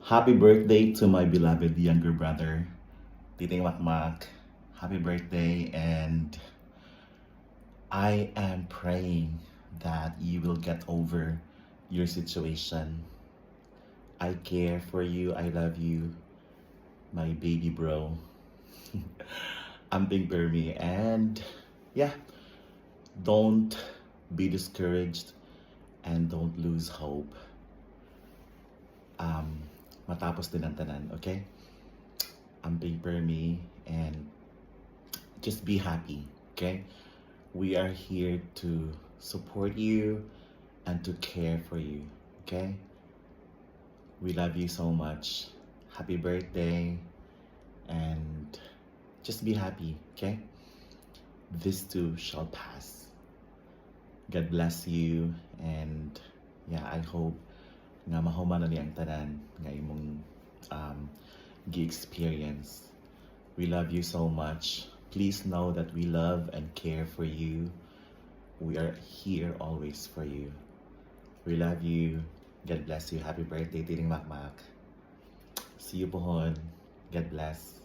Happy birthday to my beloved younger brother, Titing Makmak. Happy birthday, and I am praying that you will get over your situation. I care for you, I love you, my baby bro. I'm Big Bermy, and yeah, don't be discouraged and don't lose hope. Matapos din ang tanan, okay? I'm Big Bermy, and just be happy, okay? We are here to support you and to care for you, okay? We love you so much. Happy birthday, and just be happy, okay? This too shall pass. God bless you, and yeah, I hope nga mahuman na niyang tanan nga imong gi-experience. We love you so much. Please know that we love and care for you. We are here always for you. We love you. God bless you. Happy birthday, Tiring Makmak. See you pohon. God bless.